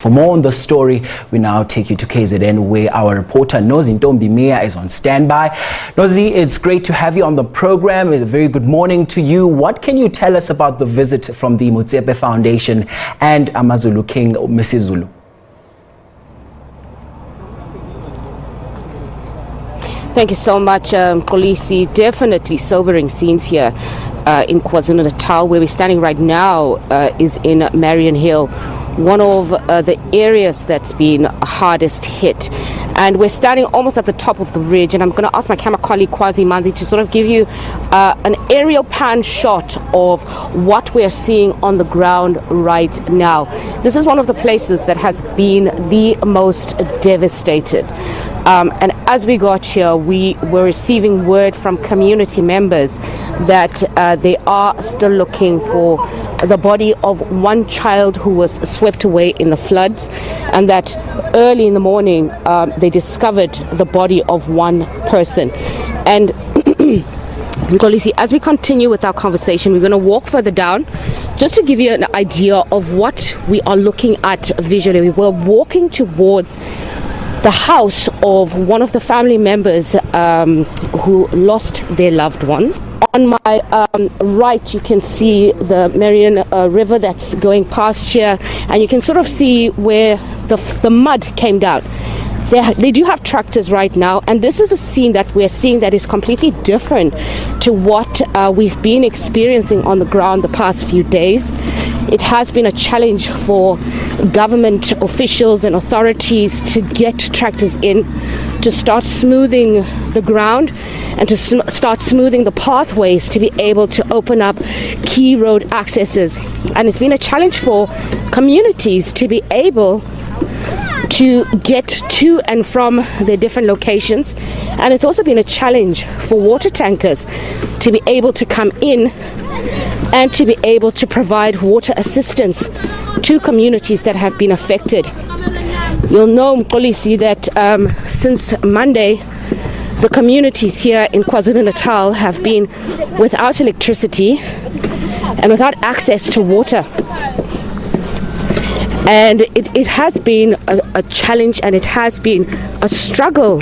For more on the story, we now take you to KZN, where our reporter Nozintombi Miya is on standby. Nozi, it's great to have you on the program. A very good morning to you. What can you tell us about the visit from the Motsepe Foundation and AmaZulu King Misuzulu? Thank you so much, Mxolisi. Definitely sobering scenes here in KwaZulu-Natal. Where we're standing right now is in Marion Hill, one of the areas that's been hardest hit. And we're standing almost at the top of the ridge, and I'm going to ask my camera colleague Kwazi Manzi to sort of give you an aerial pan shot of what we're seeing on the ground right now. This is one of the places that has been the most devastated. And as we got here, we were receiving word from community members that they are still looking for the body of one child who was swept away in the floods, and that early in the morning they discovered the body of one person. And Mxolisi, as we continue with our conversation, we're going to walk further down just to give you an idea of what we are looking at visually. We're walking towards the house of one of the family members who lost their loved ones. On my right, you can see the Marion River that's going past here, and you can sort of see where the mud came down. They do have tractors right now, and this is a scene that we're seeing that is completely different to what we've been experiencing on the ground the past few days. It has been a challenge for government officials and authorities to get tractors in, to start smoothing the ground and to start smoothing the pathways to be able to open up key road accesses. And it's been a challenge for communities to be able to get to and from their different locations, and it's also been a challenge for water tankers to be able to come in and to be able to provide water assistance to communities that have been affected. You'll know, Mxolisi, that since Monday, the communities here in KwaZulu-Natal have been without electricity and without access to water. And it has been a challenge, and it has been a struggle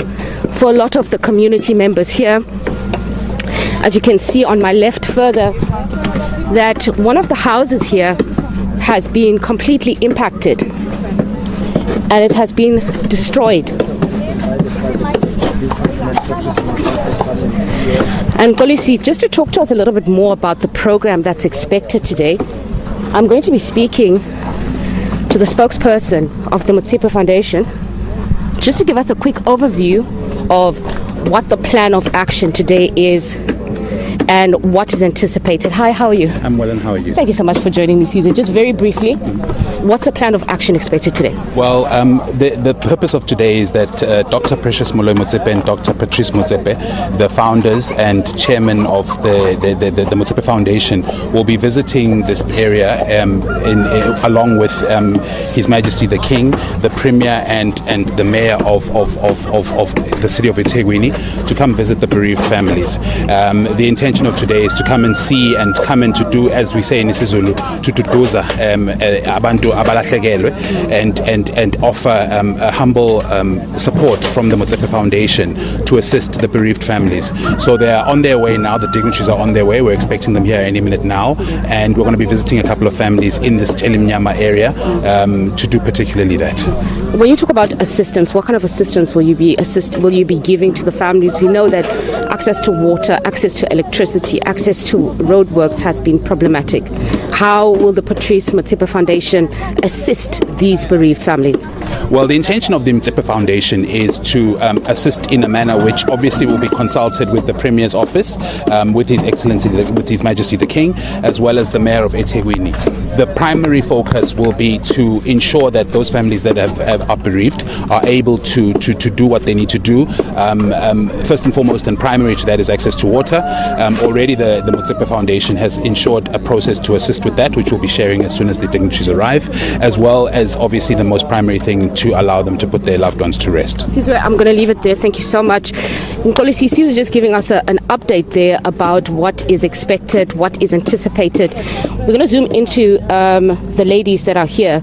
for a lot of the community members here. As you can see on my left further, that one of the houses here has been completely impacted and it has been destroyed. And Mxolisi, just to talk to us a little bit more about the program that's expected today, I'm going to be speaking to the spokesperson of the Motsepe Foundation just to give us a quick overview of what the plan of action today is and what is anticipated. Hi, how are you? I'm well, and how are you? Thank you so much for joining me, Susan. Just very briefly, what's the plan of action expected today? Well, the purpose of today is that Dr. Precious Moloi Motsepe and Dr. Patrice Motsepe, the founders and chairman of the Motsepe Foundation, will be visiting this area along with His Majesty the King, the Premier, and the Mayor of the city of Ethekwini, to come visit the bereaved families. The intention of today is to come and see and come and to do, as we say in Misuzulu, to tuduza abantu abalahlekelwe, and offer a humble support from the Motsepe Foundation to assist the bereaved families. So they are on their way now. The dignitaries are on their way. We're expecting them here any minute now, and we're going to be visiting a couple of families in this Telimnyama area to do particularly that. When you talk about assistance, what kind of assistance will you be giving to the families? We know that access to water, access to electricity, access to roadworks has been problematic. How will the Patrice Motsepe Foundation assist these bereaved families? Well, the intention of the Motsepe Foundation is to assist in a manner which obviously will be consulted with the Premier's office, with His Excellency, with His Majesty the King, as well as the Mayor of Ethekwini. The primary focus will be to ensure that those families that are bereaved are able to do what they need to do. First and foremost, and primary to that, is access to water. Already the Motsepe Foundation has ensured a process to assist with that, which we'll be sharing as soon as the dignitaries arrive, as well as obviously the most primary thing, to allow them to put their loved ones to rest. I'm going to leave it there. Thank you so much. Mxolisi was just giving us an update there about what is expected, what is anticipated. We're going to zoom into the ladies that are here.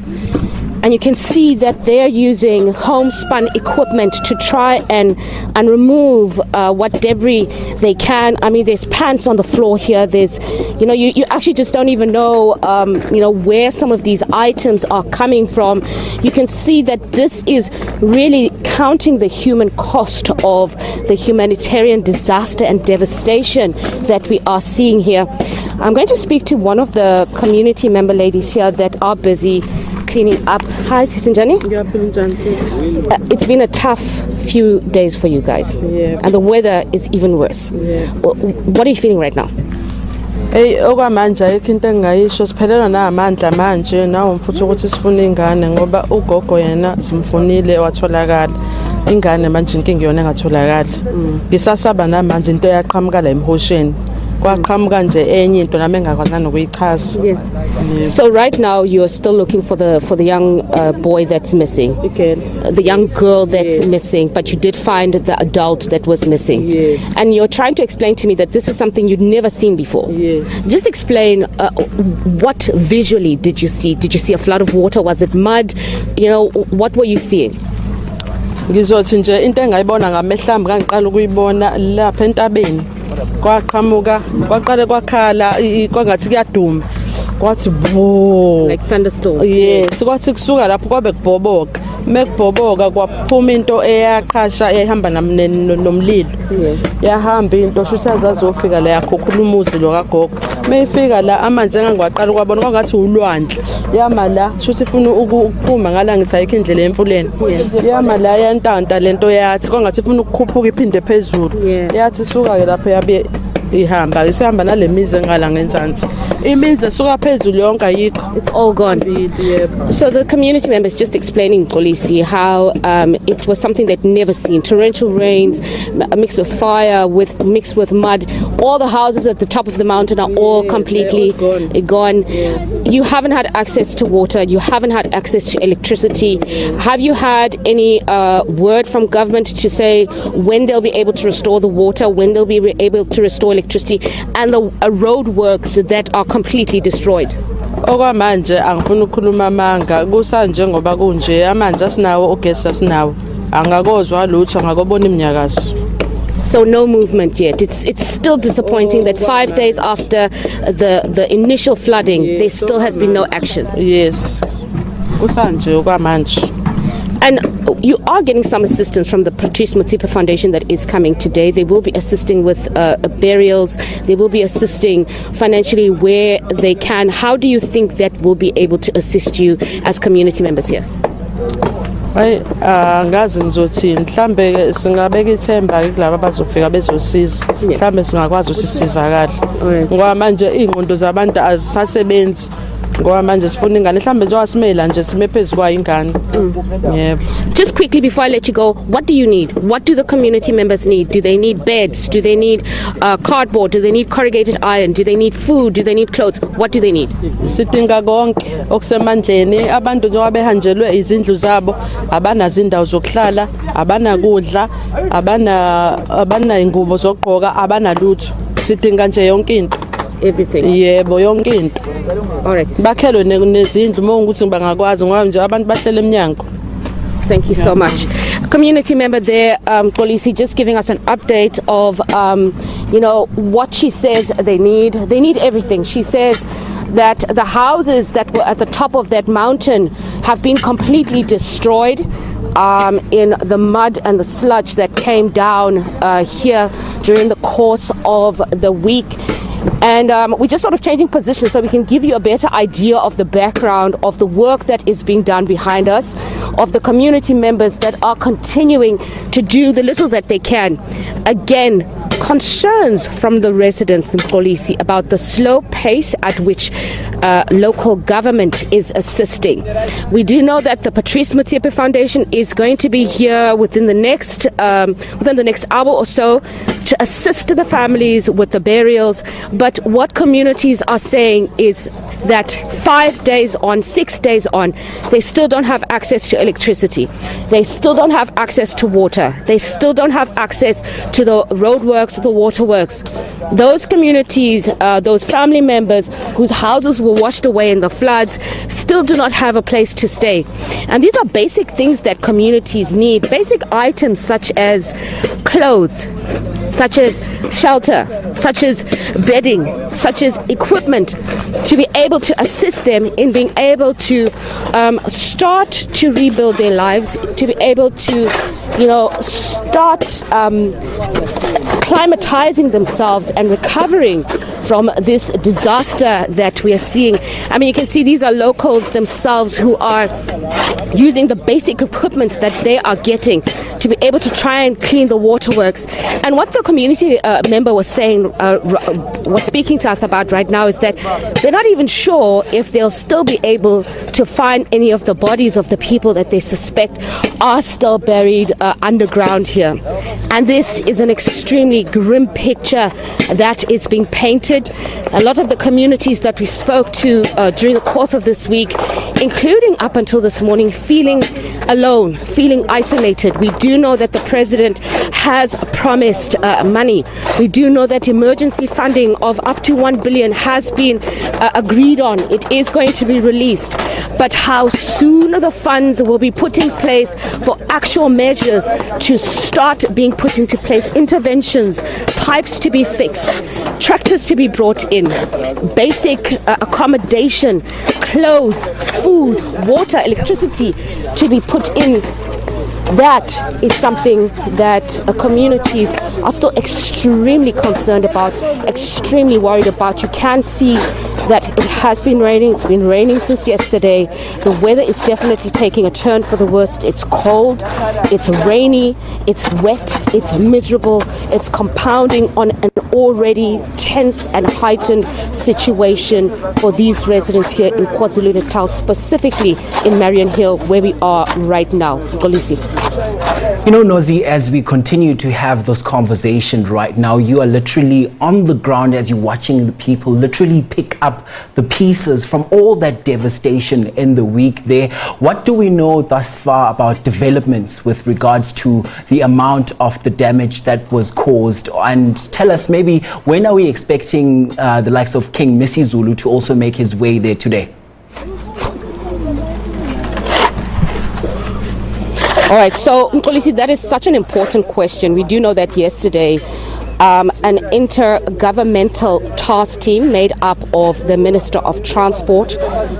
and you can see that they're using homespun equipment to try and remove what debris they can. I mean, there's pants on the floor here. There's, you actually just don't even know, where some of these items are coming from. You can see that this is really counting the human cost of the humanitarian disaster and devastation that we are seeing here. I'm going to speak to one of the community member ladies here that are busy cleaning up. Hi, Sisinjani. It's been a tough few days for you guys, and the weather is even worse. What are you feeling right now? Okwamanje ayikho into engayisho, siphelelwa namandla manje nawo mfuthu ukuthi sifune ingane ngoba ugogo yena simfunile watholakala. Ingane manje inkinga yona engatholakala. Ngisasaba namanje into yaqhamuka la emhosheni. Kwaqhamuka nje enye into nami engakwazi nokuyichaza. So right now you're still looking for the young boy that's missing. The young girl that's missing, but you did find the adult that was missing. Yes. And you're trying to explain to me that this is something you'd never seen before. Yes. Just explain what visually did you see? Did you see a flood of water? Was it mud? What were you seeing? Ngizothi nje into engayibona ngamehlambi kangiqala ukuyibona lapha entabeni. Kwaqhamuka kwaqale kwakhala kwangathi kuyaduma. Kwathi bo Like thunderstorm. Yes, kwathi kusuka lapho kwabe kubhoboka. Mekubhoboka kwaphuma into eyaqhasha ehamba nomlilo. Yahamba into shuthi azazofika la yakhokhula umuzi lo kagogo. Mayifika la amanzi engangiwaqala kwabona kwangathi ulwandle. Yama la shuthi ifuna ukuphuma ngala ngithi ayikho indlela emfuleni. Yama la yantanta lento yathi kwangathi ifuna ukukhuphuka iphinde phezulu. Yathi suka ke lapho yabe ihamba isihamba nalemizi engala ngenzansi. Imizi esuka phezulu yonke ayikho. It's all gone. So the community members just explaining, Mxolisi, how it was something they'd never seen. Torrential rains mixed with fire, mixed with mud. All the houses at the top of the mountain are all completely gone. Yes. You haven't had access to water. You haven't had access to electricity. Have you had any word from government to say when they'll be able to restore the water, when they'll be able to restore electricity, and the road works that are completely destroyed? Okwamanje angifuna ukukhuluma amanga kusanje ngoba kunje amanzi asinawo ugesi asinawo angakozwa lutho angakobona iminyakazo. So no movement yet. It's still disappointing that 5 days after the initial flooding, there still has been no action. Yes. Kusanje okwamanje. And you are getting some assistance from the Patrice Motsepe Foundation that is coming today. They will be assisting with burials. They will be assisting financially where they can. How do you think that will be able to assist you as community members here? Ngazi ngizothini mhlambe singabeka ithemba kulabo abazofika bezosiza mhlambe singakwazi usisizakala ngoba manje ingqondo zabantu azisasebenzi ngoba manje sifuna ingane mhlambe njengoba simela nje sime phezukwa ingane. Yebo. Just quickly before I let you go, what do you need? What do the community members need? Do they need beds? Do they need cardboard? Do they need corrugated iron? Do they need food? Do they need clothes? What do they need? Sidinga konke okusemandleni abantu njengoba behanjelwe izindlu zabo abanazo indawo zokuhlala abanakudla abana ingubo zokugqoka abanalutho sidinga nje yonke into. Everything. Yebo yonke into. All right. Bakhelwe nezindlu mongukuthi bangakwazi ngoba nje abantu bahlele eminyango. Thank you so much. Community member there, Mxolisi, just giving us an update of, what she says they need. They need everything. She says that the houses that were at the top of that mountain have been completely destroyed in the mud and the sludge that came down here during the course of the week. And we're just sort of changing positions so we can give you a better idea of the background of the work that is being done behind us, of the community members that are continuing to do the little that they can. Again, concerns from the residents in Mxolisi about the slow pace at which local government is assisting. We do know that the Patrice Motsepe Foundation is going to be here within the next hour or so to assist the families with the burials. But what communities are saying is that 5 days on, 6 days on, they still don't have access to electricity. They still don't have access to water. They still don't have access to the roadworks, the waterworks. Those communities, those family members whose houses were washed away in the floods still do not have a place to stay. And these are basic things that communities need, basic items such as clothes, such as shelter, such as bedding, such as equipment, to be able to assist them in being able to start to rebuild their lives, to be able to, start climatizing themselves and recovering from this disaster that we are seeing. I mean, you can see these are locals themselves who are using the basic equipment that they are getting to be able to try and clean the waterworks. And what the community member was saying, was speaking to us about right now, is that they're not even sure if they'll still be able to find any of the bodies of the people that they suspect are still buried underground here. And this is an extremely grim picture that is being painted. A lot of the communities that we spoke to during the course of this week, including up until this morning, feeling alone, feeling isolated. We do know that the president has promised money. We do know that emergency funding of up to 1 billion has been agreed on. It is going to be released. But how soon the funds will be put in place for actual measures to start being put into place, interventions, pipes to be fixed, tractors to be brought in, basic accommodation, clothes, food, water, electricity to be put in. That is something that communities are still extremely concerned about, extremely worried about. You can see that it has been raining. It's been raining since yesterday. The weather is definitely taking a turn for the worst. It's cold, it's rainy, it's wet, it's miserable. It's compounding on an already tense and heightened situation for these residents here in KwaZulu-Natal, specifically in Marion Hill, where we are right now. Mxolisi. Nozi, as we continue to have this conversation right now, you are literally on the ground as you're watching the people literally pick up the pieces from all that devastation in the week there. What do we know thus far about developments with regards to the amount of the damage that was caused? And tell us, maybe, when are we expecting the likes of King Misuzulu to also make his way there today? All right, so Mxolisi, that is such an important question. We do know that yesterday an intergovernmental task team made up of the Minister of Transport,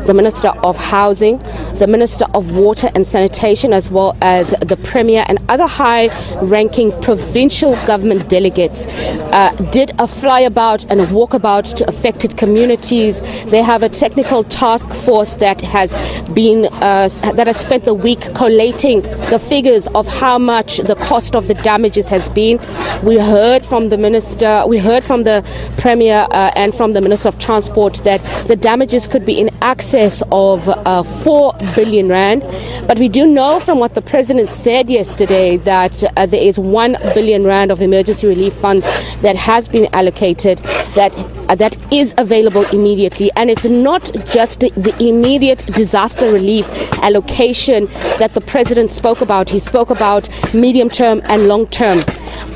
the Minister of Housing, the Minister of Water and Sanitation, as well as the Premier and other high-ranking provincial government delegates did a flyabout and a walkabout to affected communities. They have a technical task force that has spent the week collating the figures of how much the cost of the damages has been. We heard from the Minister, we heard from the Premier and from the Minister of Transport that the damages could be in excess of 4 billion rand. But we do know from what the President said yesterday that there is 1 billion rand of emergency relief funds that has been allocated, that is available immediately. And it's not just the immediate disaster relief allocation that the President spoke about. He spoke about medium term and long term.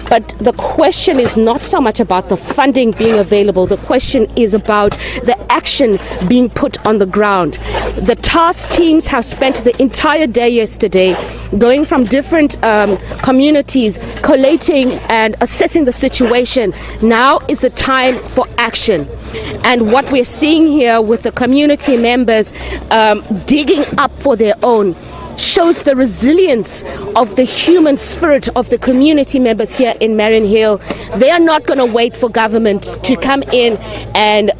But the question is not so much about the funding being available. The question is about the action being put on the ground. The task teams have spent the entire day yesterday going from different communities, collating and assessing the situation. Now is the time for action. And what we're seeing here with the community members digging up for their own shows the resilience of the human spirit of the community members here in Marion Hill. They are not going to wait for government to come in and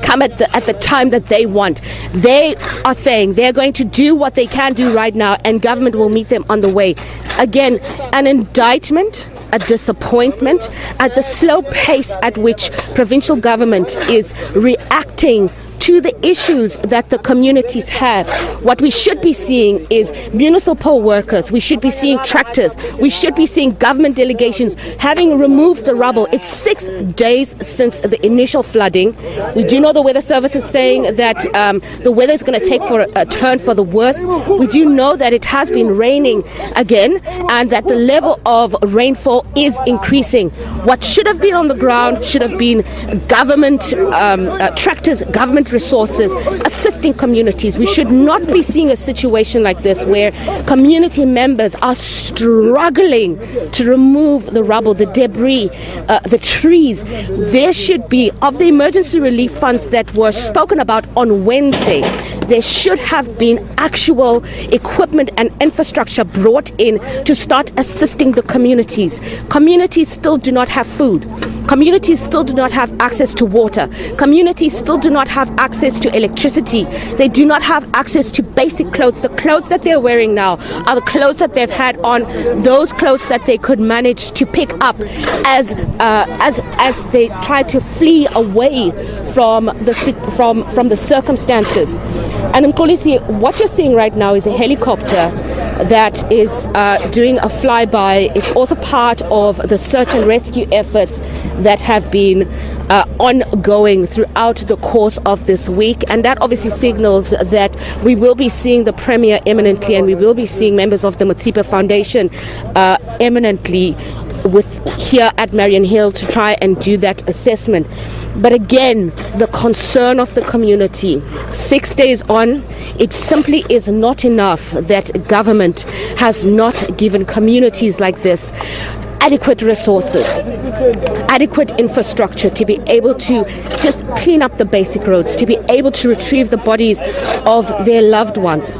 come at the time that they want. They are saying they're going to do what they can do right now, and government will meet them on the way. Again, an indictment, a disappointment at the slow pace at which provincial government is reacting to the issues that the communities have. What we should be seeing is municipal workers, we should be seeing tractors, we should be seeing government delegations having removed the rubble. It's 6 days since the initial flooding. We do know the weather service is saying that the weather is going to take for a turn for the worse. We do know that it has been raining again and that the level of rainfall is increasing. What should have been on the ground should have been government tractors, government adequate resources, assisting communities. We should not be seeing a situation like this where community members are struggling to remove the rubble, the debris, the trees. There should be, of the emergency relief funds that were spoken about on Wednesday, there should have been actual equipment and infrastructure brought in to start assisting the communities. Communities still do not have food. Communities still do not have access to water. Communities still do not have access to electricity. They do not have access to basic clothes. The clothes that they're wearing now are the clothes that they've had on, those clothes that they could manage to pick up as they try to flee away from the circumstances. And Mxolisi, what you're seeing right now is a helicopter that is doing a flyby. It's also part of the search and rescue efforts that have been ongoing throughout the course of this week, and that obviously signals that we will be seeing the Premier imminently, and we will be seeing members of the Motsepe Foundation imminently here at Marion Hill to try and do that assessment. But again, the concern of the community, 6 days on, it simply is not enough that government has not given communities like this adequate resources, adequate infrastructure to be able to just clean up the basic roads, to be able to retrieve the bodies of their loved ones.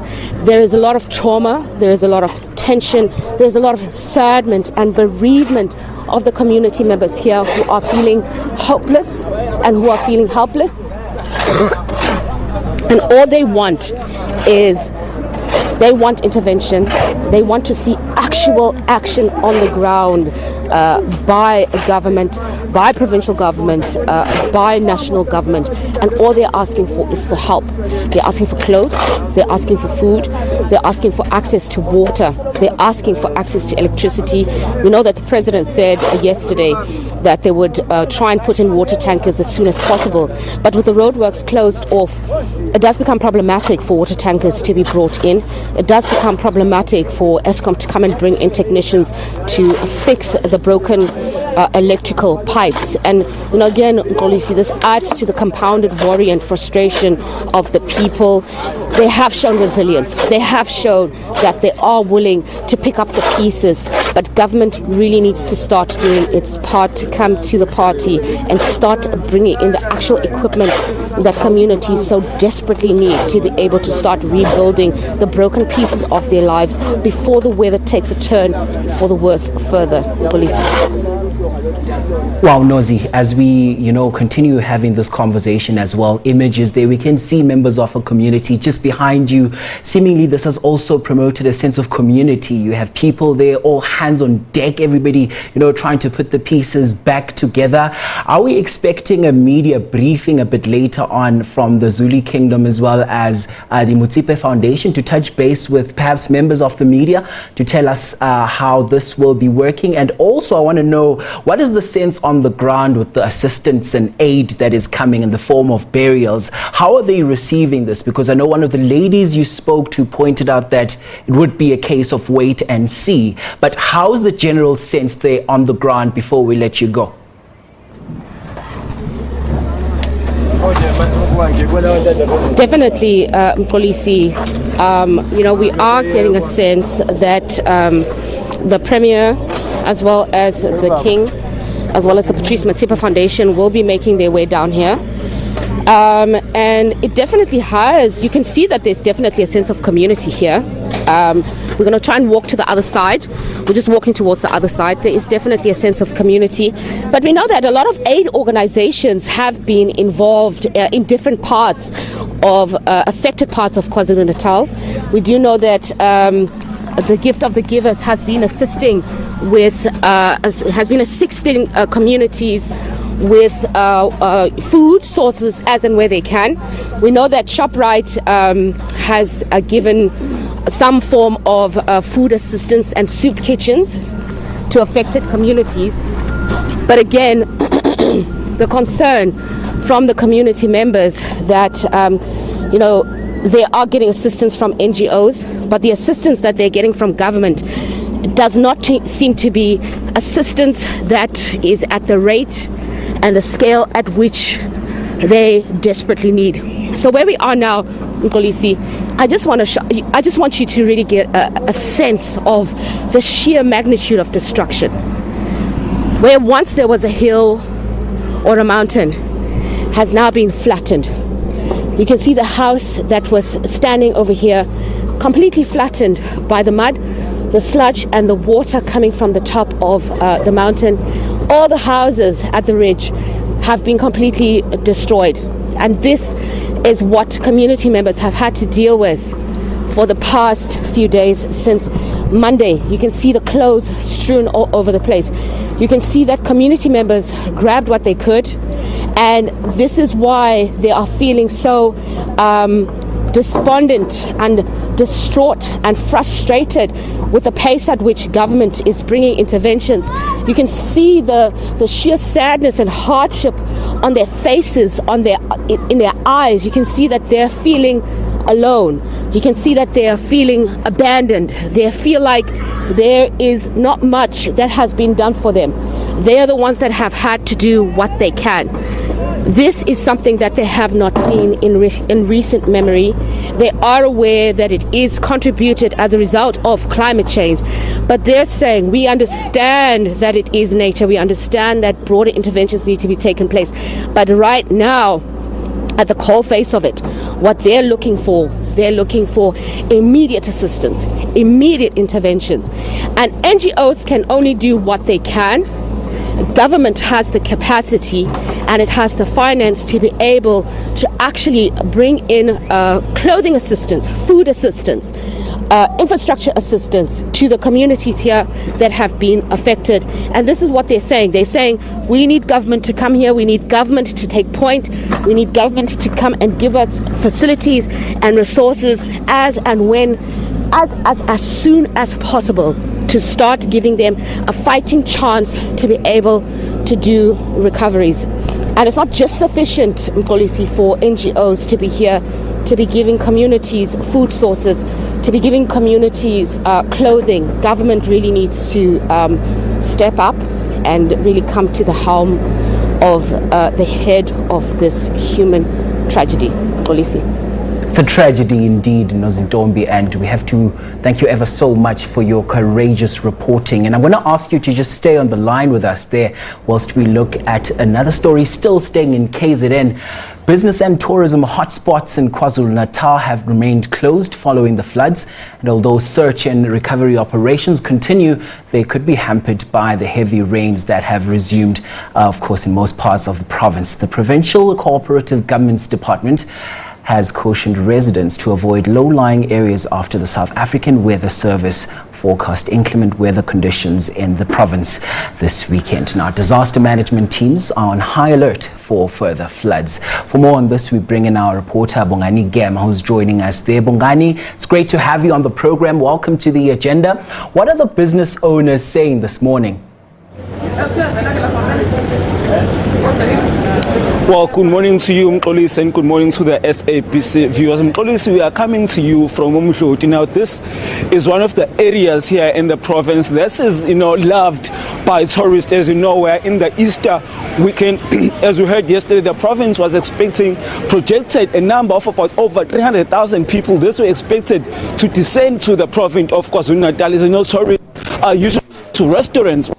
There is a lot of trauma, there is a lot of tension, there's a lot of sadness and bereavement of the community members here who are feeling hopeless and who are feeling helpless. And all they want is they want intervention. They want to see actual action on the ground by government, by provincial government, by national government. And all they're asking for is for help. They're asking for clothes. They're asking for food. They're asking for access to water. They're asking for access to electricity. We know that the president said yesterday that they would try and put in water tankers as soon as possible. But with the roadworks closed off, it does become problematic for water tankers to be brought in. It does become problematic for Eskom to come and bring in technicians to fix the broken electrical pipes. And again, Mxolisi, this adds to the compounded worry and frustration of the people. They have shown resilience. They have shown that they are willing to pick up the pieces, but government really needs to start doing its part to come to the party and start bringing in the actual equipment that communities so desperately need to be able to start rebuilding the broken pieces of their lives before the weather takes a turn for the worse further. Police. Wow, Nozi, as we, continue having this conversation as well, images there, we can see members of a community just behind you. Seemingly this has also promoted a sense of community. You have people there, all hands on deck, everybody, trying to put the pieces back together. Are we expecting a media briefing a bit later on from the Zulu Kingdom as well as the Motsepe Foundation to touch base with perhaps members of the media to tell us how this will be working? And also I want to know, what is the sense on the ground with the assistance and aid that is coming in the form of burials? How are they receiving this? Because I know one of the ladies you spoke to pointed out that it would be a case of wait and see. But how's the general sense there on the ground before we let you go? Definitely, Mxolisi, we are getting a sense that the Premier, as well as the King, as well as the Patrice Motsepe Foundation will be making their way down here. And it definitely has, you can see that there's definitely a sense of community here. We're going to try and walk to the other side. We're just walking towards the other side. There is definitely a sense of community. But we know that a lot of aid organizations have been involved in different parts of affected parts of KwaZulu-Natal. We do know that the Gift of the Givers has been assisting communities with food sources as and where they can. We know that ShopRite has given some form of food assistance and soup kitchens to affected communities. But again, the concern from the community members that they are getting assistance from NGOs, but the assistance that they're getting from government does not seem to be assistance that is at the rate and the scale at which they desperately need. So where we are now, Mxolisi, I just want you to really get a sense of the sheer magnitude of destruction. Where once there was a hill or a mountain has now been flattened. You can see the house that was standing over here completely flattened by the mud, the sludge and the water coming from the top of the mountain. All the houses at the ridge have been completely destroyed. And this is what community members have had to deal with for the past few days since Monday. You can see the clothes strewn all over the place. You can see that community members grabbed what they could, and this is why they are feeling so despondent and distraught and frustrated with the pace at which government is bringing interventions. You can see the sheer sadness and hardship on their faces, in their eyes. You can see that they're feeling alone. You can see that they are feeling abandoned. They feel like there is not much that has been done for them. They are the ones that have had to do what they can. This is something that they have not seen in recent memory. They are aware that it is contributed as a result of climate change, but they're saying we understand that it is nature. We understand that broader interventions need to be taken place. But right now, at the coal face of it, what they're looking for immediate assistance, immediate interventions. And NGOs can only do what they can. Government has the capacity and it has the finance to be able to actually bring in clothing assistance, food assistance, infrastructure assistance to the communities here that have been affected. And this is what they're saying. They're saying we need government to come here, we need government to take point, we need government to come and give us facilities and resources as soon as possible, to start giving them a fighting chance to be able to do recoveries. And it's not just sufficient, Mxolisi, for NGOs to be here, to be giving communities food sources, to be giving communities clothing. Government really needs to step up and really come to the helm of the head of this human tragedy, Mxolisi. It's a tragedy indeed, Nozintombi, and we have to thank you ever so much for your courageous reporting. And I'm going to ask you to just stay on the line with us there whilst we look at another story still staying in KZN. Business and tourism hotspots in KwaZulu-Natal have remained closed following the floods, and although search and recovery operations continue, they could be hampered by the heavy rains that have resumed, of course, in most parts of the province. The Provincial Cooperative Government's Department has cautioned residents to avoid low-lying areas after the South African Weather Service forecast inclement weather conditions in the province this weekend. Now, disaster management teams are on high alert for further floods. For more on this, we bring in our reporter, Bongani Gema, who's joining us there. Bongani, it's great to have you on the program. Welcome to the agenda. What are the business owners saying this morning? Well, good morning to you, Mxolisi, and good morning to the SABC viewers. Mxolisi, we are coming to you from Umshoti. Now, this is one of the areas here in the province that is, loved by tourists. As you know, we're in the Easter weekend. As we heard yesterday, the province was projected a number of about over 300,000 people. This were expected to descend to the province of KwaZulu-Natal. As you know, tourists are usually to restaurants.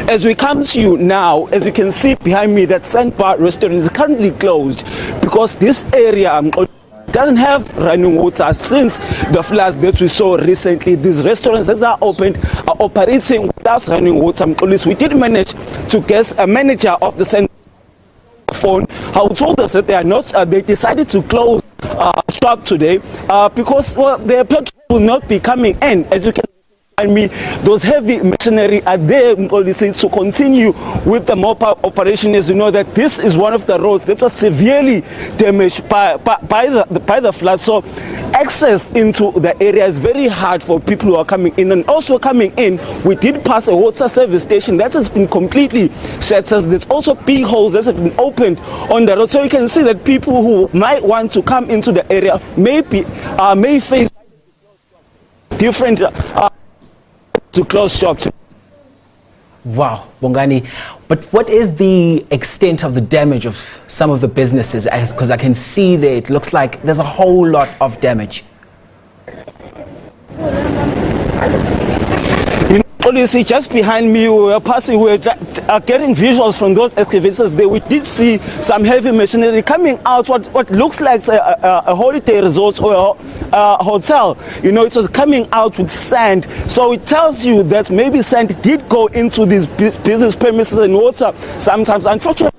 As we come to you now, as you can see behind me, that Sandbar restaurant is currently closed because this area doesn't have running water since the floods that we saw recently. These restaurants that are opened are operating without running water. We did manage to get a manager of the Sandbar phone who told us that they decided to close shop today because their petrol will not be coming in. As you can those heavy machinery are there to continue with the mop-up operation. As you know, that this is one of the roads that was severely damaged by the flood. So access into the area is very hard for people who are coming in. And also coming in, we did pass a water service station that has been completely shattered. There's also big holes that have been opened on the road. So you can see that people who might want to come into the area may face different to close shop. Wow, Bongani. But what is the extent of the damage of some of the businesses? Because I can see there, it looks like there's a whole lot of damage. Mxolisi, just behind me, we were passing, we were getting visuals from those excavators there. We did see some heavy machinery coming out, what looks like a holiday resort or a hotel. You know, it was coming out with sand. So it tells you that maybe sand did go into these business premises and water sometimes. Unfortunately,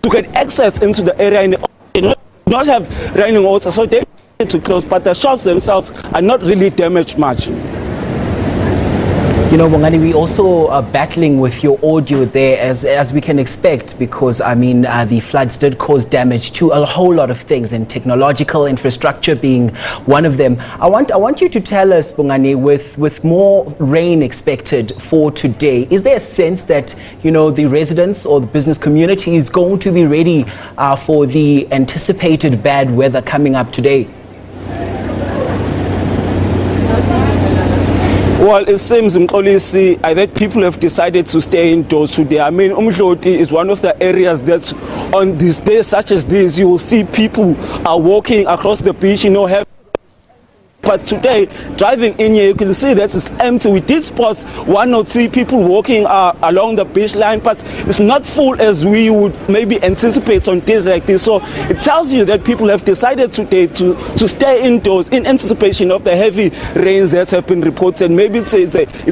to get access into the area and not have running water, so they need to close, but the shops themselves are not really damaged much. You know, Bongani, we also are battling with your audio there, as we can expect, because I mean the floods did cause damage to a whole lot of things, and technological infrastructure being one of them. I want you to tell us, Bongani, with more rain expected for today, is there a sense that, you know, the residents or the business community is going to be ready for the anticipated bad weather coming up today? Well, it seems, Mxolisi, that people have decided to stay indoors today. I mean, Umdloti is one of the areas that on these days such as this, you will see people are walking across the beach, you know, but today, driving in here, you can see that it's empty. We did spot one or two people walking along the beach line, but it's not full as we would maybe anticipate on days like this. So it tells you that people have decided today to stay indoors in anticipation of the heavy rains that have been reported. Maybe it's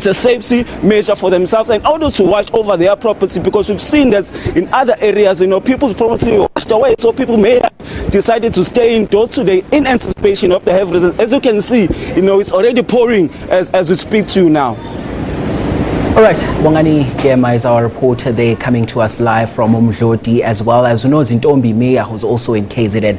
a safety measure for themselves and also to watch over their property, because we've seen that in other areas, you know, people's property washed away. So people may have decided to stay indoors today in anticipation of the heavy rains. As you can see, you know, it's already pouring as we speak to you now. All right, Bongani Kema is our reporter there, coming to us live from Umdloti, as well as Nozintombi Miya, who's also in KZN.